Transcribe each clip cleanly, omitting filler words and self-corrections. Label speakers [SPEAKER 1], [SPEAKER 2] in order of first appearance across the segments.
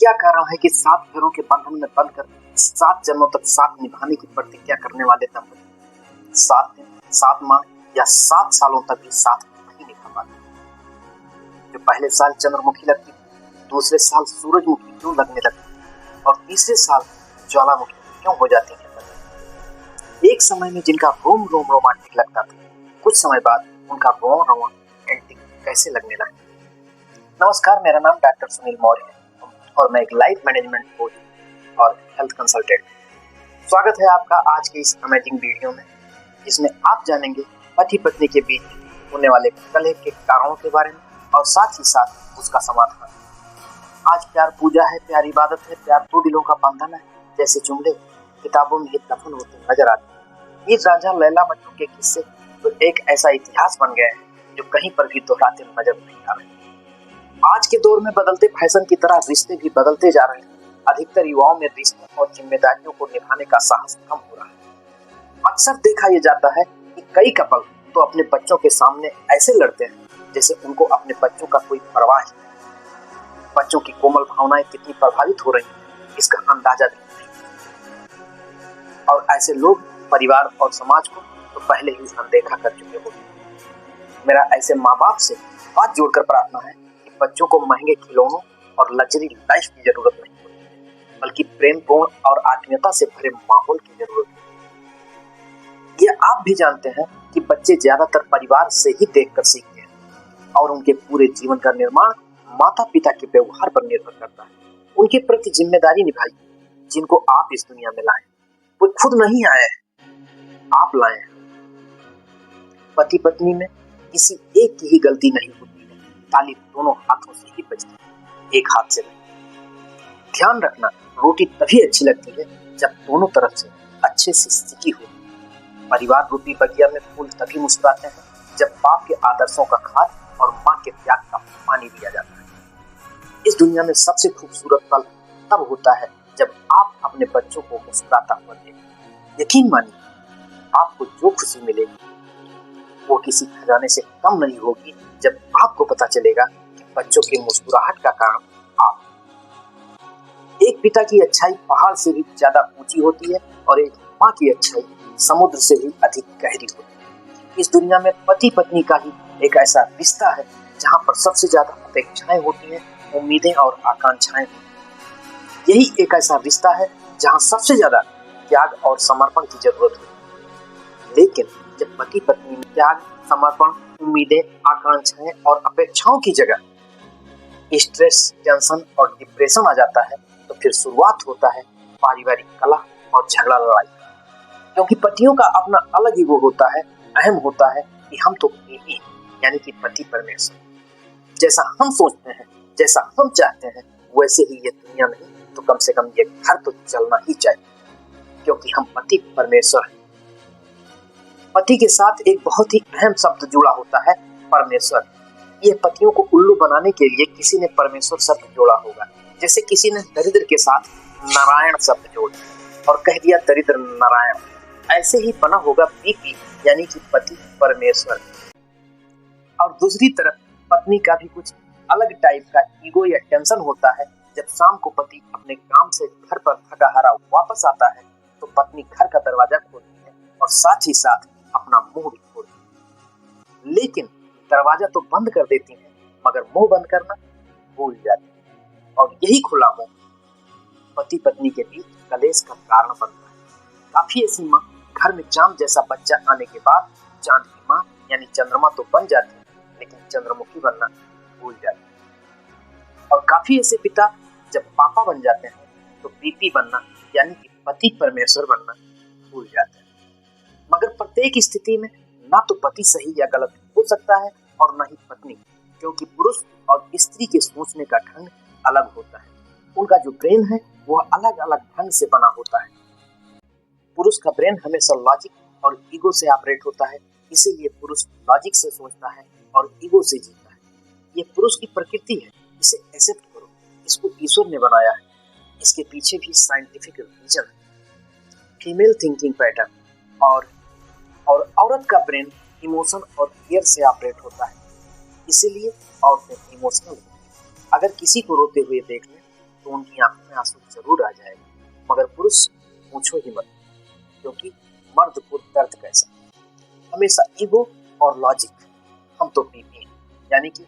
[SPEAKER 1] क्या कारण है कि 7 घरों के बंधन में बंधकर 7 जन्मों तक साथ निभाने की प्रतिज्ञा करने वाले दंपति 7 दिन, 7 माह या 7 सालों तक भी साथ नहीं निभा पाते? जो पहले साल चंद्रमुखी लगती, दूसरे साल सूरजमुखी क्यों लगने लगती और तीसरे साल ज्वालामुखी क्यों हो जाती है? एक समय में जिनका रोम रोम रोमांटिक लगता था, कुछ समय बाद उनका रोम रोमांटिक कैसे लगने लगा? नमस्कार, मेरा नाम डॉक्टर सुनील मौर्य है और मैं एक लाइफ मैनेजमेंट कोच और हेल्थ कंसल्टेंट। स्वागत है आपका आज के इस अमेजिंग वीडियो में, जिसमें आप जानेंगे पति पत्नी के बीच होने वाले कलह के कारणों के बारे में और साथ ही साथ उसका समाधान। आज प्यार पूजा है, प्यार इबादत है, प्यार दो दिलों का बंधन है जैसे जुमले किताबों में दफन होते नजर आते हैं। ये राजा लैला मजनू के किस्से तो एक ऐसा इतिहास बन गए हैं जो कहीं पर भी दोहराते नजर नहीं आ रहे। आज के दौर में बदलते फैशन की तरह रिश्ते भी बदलते जा रहे हैं। अधिकतर युवाओं में रिश्तों और जिम्मेदारियों को निभाने का साहस कम हो रहा है। अक्सर देखा यह जाता है कि कई कपल तो अपने बच्चों के सामने ऐसे लड़ते हैं जैसे उनको अपने बच्चों का कोई परवाह ही नहीं। बच्चों की कोमल भावनाएं कितनी प्रभावित हो रही हैं, इसका अंदाजा भी नहीं। और ऐसे लोग परिवार और समाज को तो पहले ही अनदेखा कर चुके होंगे। मेरा ऐसे माँ बाप से हाथ जोड़कर प्रार्थना है कि बच्चों को महंगे खिलौनों और लग्जरी लाइफ की जरूरत नहीं होती, बल्कि प्रेमपूर्ण और आत्मीयता से भरे माहौल की जरूरत है। ये आप भी जानते हैं कि बच्चे ज्यादातर परिवार से ही देखकर सीखते हैं और उनके पूरे जीवन का निर्माण माता पिता के व्यवहार पर निर्भर करता है। उनके प्रति जिम्मेदारी निभाइए, जिनको आप इस दुनिया में लाए। वो खुद नहीं आए हैं, आप लाए हैं। पति पत्नी में किसी एक की ही गलती नहीं होती है, ताली दोनों हाथों से ही बजती है, एक हाथ से नहीं। ध्यान रखना, रोटी तभी अच्छी लगती है जब दोनों तरफ से अच्छे से सिकी हो। परिवार रूपी बगिया में फूल तभी मुस्कुराते हैं जब बाप के आदर्शों का खाद और माँ के त्याग का पानी दिया जाता है। इस दुनिया में सबसे खूबसूरत पल तब होता है जब आप अपने बच्चों को मुस्कुराता हुआ देखें। यकीन मानिए, आपको जो खुशी मिलेगी वो किसी खजाने से कम नहीं होगी जब आपको पता चलेगा कि बच्चों की मुस्कुराहट का कारण आप। एक पिता की अच्छाई पहाड़ से भी ज्यादा ऊंची होती है और एक माँ की अच्छाई समुद्र से भी अधिक गहरी होती है। इस दुनिया में पति पत्नी का ही एक ऐसा रिश्ता है जहाँ पर सबसे ज्यादा अपेक्षाएं होती हैं, उम्मीदें और आकांक्षाएं होती हैं। यही एक ऐसा रिश्ता है जहाँ सबसे ज्यादा त्याग और समर्पण की जरूरत होती है। लेकिन जब पति पत्नी में त्याग, समर्पण, उम्मीदें, आकांक्षाएं और अपेक्षाओं की जगह स्ट्रेस, टेंशन और डिप्रेशन आ जाता है तो फिर शुरुआत होता है पारिवारिक कलह और झगड़ा लड़ाई। क्योंकि पतियों का अपना अलग ईगो होता है, अहम होता है कि हम तो पति यानी कि पति परमेश्वर, जैसा हम सोचते हैं, जैसा हम चाहते हैं वैसे ही ये दुनिया नहीं तो कम से कम ये घर तो चलना ही चाहिए, क्योंकि हम पति परमेश्वर हैं। पति के साथ एक बहुत ही अहम शब्द जुड़ा होता है, परमेश्वर। यह पतियों को उल्लू बनाने के लिए किसी ने परमेश्वर शब्द जोड़ा होगा, जैसे किसी ने दरिद्र के साथ नारायण शब्द जोड़ और कह दिया दरिद्र नारायण। ऐसे ही बना होगा पीपी यानी कि पति परमेश्वर। और दूसरी तरफ पत्नी का भी कुछ अलग टाइप का ईगो या टेंशन होता है। जब शाम को पति अपने काम से घर पर थका हारा वापस आता है तो पत्नी घर का दरवाजा खोलती है और साथ ही साथ अपना मुंह भी खोलती है। लेकिन दरवाजा तो बंद कर देती है मगर मुंह बंद करना भूल जाती है। और यही खुला मुंह पति पत्नी के बीच कलेश का कारण बनता है। काफी ऐसी माँ घर में चांद जैसा बच्चा आने के बाद चांद की माँ यानी चंद्रमा तो बन जाती है, लेकिन चंद्रमुखी बनना भूल जाती है। और काफी ऐसे पिता जब पापा बन जाते हैं तो पीपी बनना यानी कि पति परमेश्वर बनना भूल जाते हैं। मगर प्रत्येक स्थिति में ना तो पति सही या गलत हो सकता है और ना ही पत्नी, क्योंकि पुरुष और स्त्री के सोचने का ढंग अलग होता है। उनका जो ब्रेन है वह अलग अलग ढंग से बना होता है। पुरुष का ब्रेन हमेशा लॉजिक और ईगो से ऑपरेट होता है, इसीलिए पुरुष लॉजिक से सोचता है और ईगो से जीता है। ये पुरुष की प्रकृति है, इसे एक्सेप्ट करो। इसको ईश्वर ने बनाया है, इसके पीछे भी साइंटिफिक रीजन है। फीमेल थिंकिंग पैटर्न और औरत का ब्रेन इमोशन और फियर से ऑपरेट होता है, इसीलिए औरतें इमोशनल होती हैं। अगर किसी को रोते हुए देख लें तो उनकी आंखों में आंसू जरूर आ जाएगा, मगर पुरुष पूछो ही मत, क्योंकि मर्द को दर्द कैसा, हमेशा ईगो और लॉजिक। हम तो पीपी हैं, यानी कि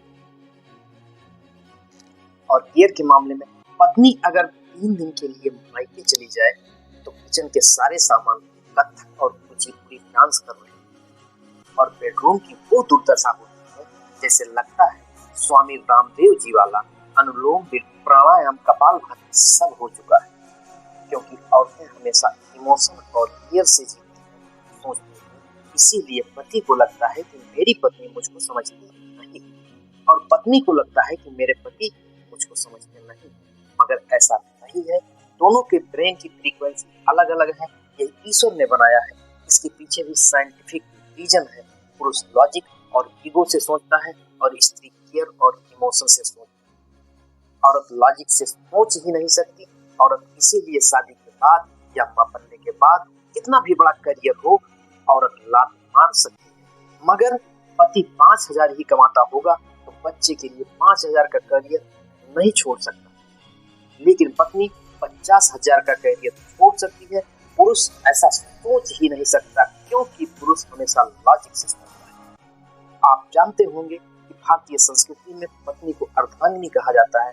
[SPEAKER 1] और केयर के मामले में पत्नी अगर 3 दिन के लिए मायके चली जाए तो किचन के सारे सामान कथक और कुचिपुड़ी डांस कर रहे हैं और बेडरूम की वो दुर्दशा होती है जैसे लगता है स्वामी रामदेव जी वाला अनुलोम प्राणायाम कपालभाति सब हो चुका है। क्योंकि औरतें हमेशा इमोशन और केयर से जीती हैं, सोचती हैं, इसीलिए पति को लगता है कि मेरी पत्नी मुझको समझती नहीं और पत्नी को लगता है कि मेरे पति मुझको समझते नहीं, मगर ऐसा नहीं है। दोनों के ब्रेन की फ्रीक्वेंसी अलग अलग है, ये ईश्वर ने बनाया है, इसके पीछे भी साइंटिफिक रीजन है। पुरुष लॉजिक और ईगो से सोचता है और स्त्री केयर और इमोशन से सोचती है। औरत लॉजिक से सोच ही नहीं सकती। औरत इसीलिए शादी के बाद या मां बनने के बाद कितना भी बड़ा करियर हो, औरत लात मार सकती है, मगर पति 5,000 ही कमाता होगा तो बच्चे के लिए 5,000 का करियर नहीं छोड़ सकता, लेकिन पत्नी 50,000 का करियर छोड़ सकती है। पुरुष ऐसा सोच ही नहीं सकता, क्योंकि पुरुष हमेशा लॉजिक से सोचता है। आप जानते होंगे कि भारतीय संस्कृति में पत्नी को अर्धांगिनी कहा जाता है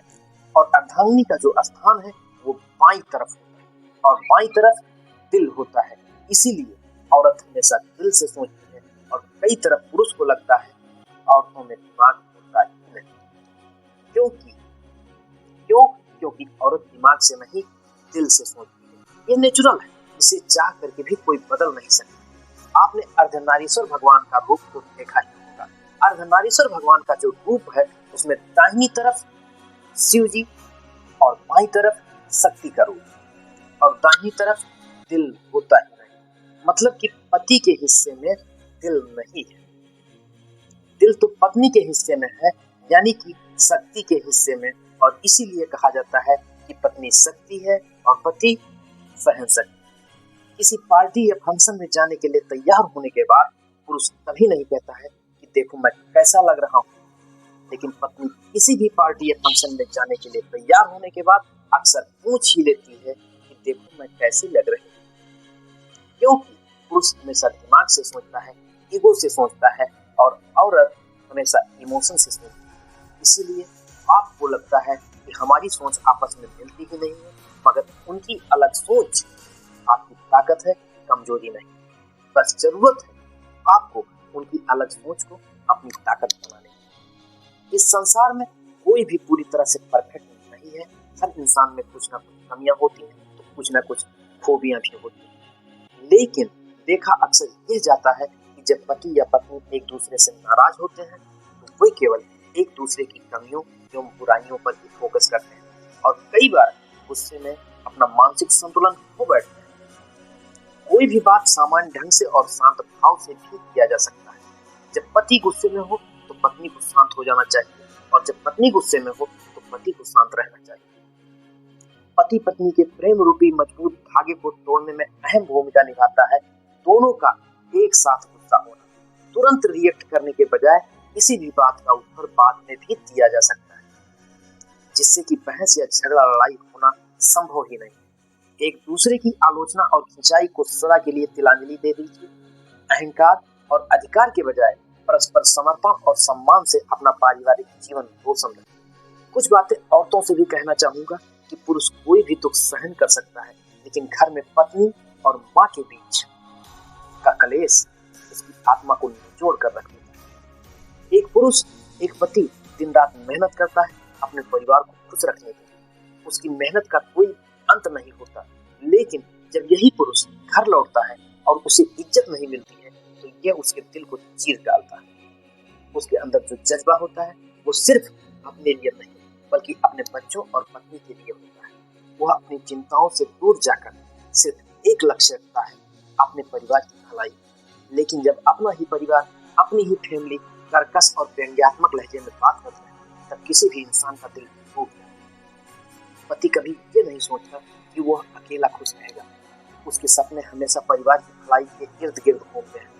[SPEAKER 1] और अर्धांगिनी का जो स्थान है वो बाईं तरफ होता है और बाईं तरफ दिल होता है। इसीलिए औरत हमेशा दिल से सोचती है और कई तरफ पुरुष को लगता है औरतों में दिमाग होता ही नहीं। क्योंकि औरत दिमाग से नहीं दिल से सोचती है। ये नेचुरल है, इसे चाह करके भी कोई बदल नहीं सकता। आपने अर्धनारीश्वर भगवान का रूप तो देखा ही होगा। अर्धनारीश्वर भगवान का जो रूप है उसमें दाहिनी तरफ शिव जी और बाईं तरफ शक्ति का रूप और दाहिनी तरफ दिल होता ही नहीं, मतलब कि पति के हिस्से में दिल नहीं है। दिल तो पत्नी के हिस्से में है, यानी कि शक्ति के हिस्से में, और इसीलिए कहा जाता है कि पत्नी शक्ति है और पति सहन शक्ति। किसी पार्टी या फंक्शन में जाने के लिए तैयार होने के बाद पुरुष कभी नहीं कहता है कि देखो मैं कैसा लग रहा हूँ, लेकिन पत्नी किसी भी पार्टी या फंक्शन में जाने के लिए तैयार होने के बाद अक्सर पूछ ही लेती है कि देखो मैं कैसी लग रही हूँ। क्योंकि पुरुष हमेशा दिमाग से सोचता है, ईगो से सोचता है, और औरत हमेशा इमोशन से सोचती है। इसीलिए आपको लगता है कि हमारी सोच आपस में मिलती ही नहीं है, मगर उनकी अलग सोच आपकी ताकत है, कमजोरी नहीं। बस जरूरत है आपको उनकी अलग सोच को अपनी ताकत बनाने की। इस संसार में कोई भी पूरी तरह से परफेक्ट नहीं है। हर इंसान में कुछ ना कुछ कमियां होती हैं, तो कुछ ना कुछ खूबियां भी होती हैं। लेकिन देखा अक्सर ये जाता है कि जब पति या पत्नी एक दूसरे से नाराज होते हैं तो वे केवल एक दूसरे की कमियों एवं बुराइयों पर ही फोकस करते हैं और कई बार गुस्से में अपना मानसिक संतुलन खो बैठते हैं। कोई भी बात सामान्य ढंग से और शांत भाव से भी किया जा सकता है। जब पति गुस्से में हो तो पत्नी को शांत हो जाना चाहिए, और जब पत्नी गुस्से में हो तो पति को शांत रहना चाहिए। पति पत्नी के प्रेम रूपी मजबूत धागे को तोड़ने में अहम भूमिका निभाता है दोनों का एक साथ गुस्सा होना। तुरंत रिएक्ट करने के बजाय किसी भी बात का उत्तर बाद में भी दिया जा सकता है, जिससे कि बहस या झगड़ा लड़ाई होना संभव ही नहीं। एक दूसरे की आलोचना और खिंचाई को सदा के लिए तिलांजलि दे दीजिए। अहंकार और अधिकार के बजाय परस्पर समर्पण और सम्मान से अपना पारिवारिक जीवन रोशन रखें। कुछ बातें औरतों से भी कहना चाहूंगा कि पुरुष कोई भी दुख सहन कर सकता है, लेकिन घर में पत्नी और माँ के बीच का कलेश उसकी आत्मा को निचोड़ कर रख देता है। एक पुरुष, एक पति दिन रात मेहनत करता है अपने परिवार को खुश रखने के लिए। उसकी मेहनत का कोई अंत नहीं होता, लेकिन जब यही पुरुष घर लौटता है और उसे इज्जत नहीं मिलती है तो यह उसके दिल को चीर डालता है। उसके अंदर जो जज्बा होता है वो सिर्फ अपने लिए नहीं बल्कि अपने बच्चों और पत्नी के लिए होता है। वह अपनी चिंताओं से दूर जाकर सिर्फ एक लक्ष्य रखता है, अपने परिवार की भलाई। लेकिन जब अपना ही परिवार, अपनी ही फैमिली कर्कश और व्यंग्यात्मक लहजे में बात करता है तब किसी भी इंसान का दिल टूट जाता है। पति कभी ये नहीं सोचता कि वह अकेला खुश रहेगा। उसके सपने हमेशा परिवार की भलाई के इर्द गिर्द घूमते हैं।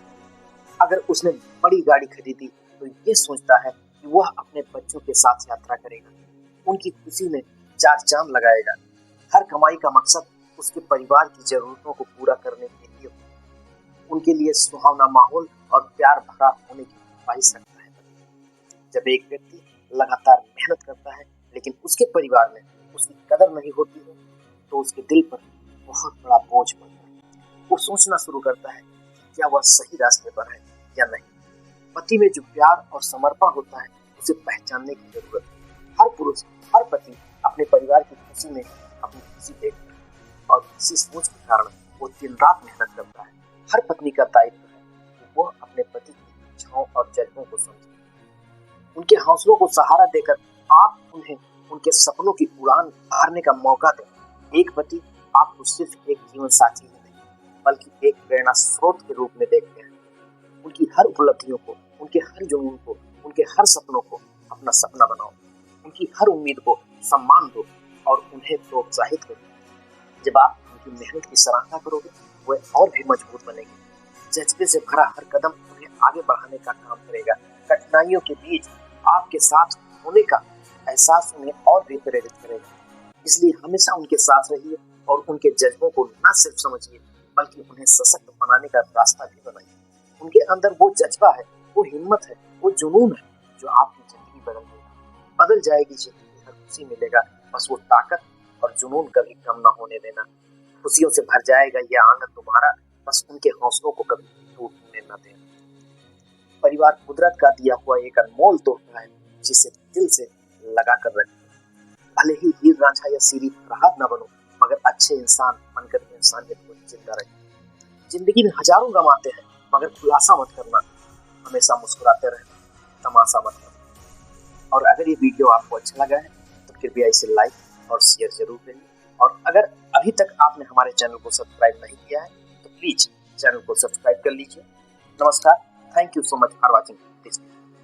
[SPEAKER 1] अगर उसने बड़ी गाड़ी खरीदी तो ये सोचता है कि वह अपने बच्चों के साथ यात्रा करेगा, उनकी खुशी में चार चांद लगाएगा। हर कमाई का मकसद उसके परिवार की जरूरतों को पूरा करने के लिए, उनके लिए सुहावना माहौल और प्यार भरा होने की ख्वाहिश रखता है। जब एक व्यक्ति लगातार मेहनत करता है लेकिन उसके परिवार में उसकी कदर नहीं होती है, तो उसके दिल पर बहुत बड़ा बोझ पड़ता है। वो सोचना शुरू करता है कि क्या वह सही रास्ते पर है या नहीं। पति में जो प्यार और समर्पण होता है उसे पहचानने की जरूरत है। हर पुरुष, हर पति अपने परिवार की खुशी में अपनी खुशी देखता है और इसी सोच के कारण वो दिन रात मेहनत करता है। हर पत्नी का दायित्व है कि वो अपने पति की इच्छाओं और जज्बों को समझे, उनके हौसलों को सहारा देकर आप उन्हें उनके सपनों की उड़ान भरने का मौका दें। एक पति आपको सिर्फ एक जीवन साथी ही नहीं, बल्कि एक प्रेरणा स्रोत के रूप में देखते हैं। उनकी हर उपलब्धियों को, उनके हर जुनून को, उनके हर सपनों को अपना सपना बनाओ। उनकी हर उम्मीद को सम्मान दो और उन्हें प्रोत्साहित करो। जब आप उनकी मेहनत की सराहना करोगे, वह और भी मजबूत बनेगी। जज्बे से भरा हर कदम उन्हें आगे बढ़ाने का काम करेगा। कठिनाइयों के बीच आपके साथ होने का एहसास उन्हें और भी प्रेरित करेगा। इसलिए हमेशा उनके साथ रहिए और उनके जज्बों को न सिर्फ समझिए, बल्कि उन्हें सशक्त बनाने का रास्ता भी बनाइए। उनके अंदर वो जज्बा है, वो हिम्मत है, वो जुनून है जो आपकी जिंदगी बदल जाएगी। जिंदगी हर खुशी मिलेगा, बस वो ताकत और जुनून कभी कम ना होने देना। खुशियों से भर जाएगा यह आंगन तुम्हारा, बस उनके हौसलों को कभी टूटने न देना। परिवार कुदरत का दिया हुआ एक अनमोल तोहफा है, जिसे दिल से लगा कर रखें। भले ही हीर रांझा या सीरी फरहाद न बनो, मगर अच्छे इंसान बनकर इंसानियत को जिंदा रखें। जिंदगी में हजारों गम आते हैं, मगर खुलासा मत करना, हमेशा मुस्कुराते रहना, तमाशा मत करना। और अगर ये वीडियो आपको अच्छा लगा है तो कृपया इसे लाइक और शेयर जरूर करिए। और अगर अभी तक आपने हमारे चैनल को सब्सक्राइब नहीं किया है तो प्लीज चैनल को सब्सक्राइब कर लीजिए। नमस्कार, thank you so much for watching this video.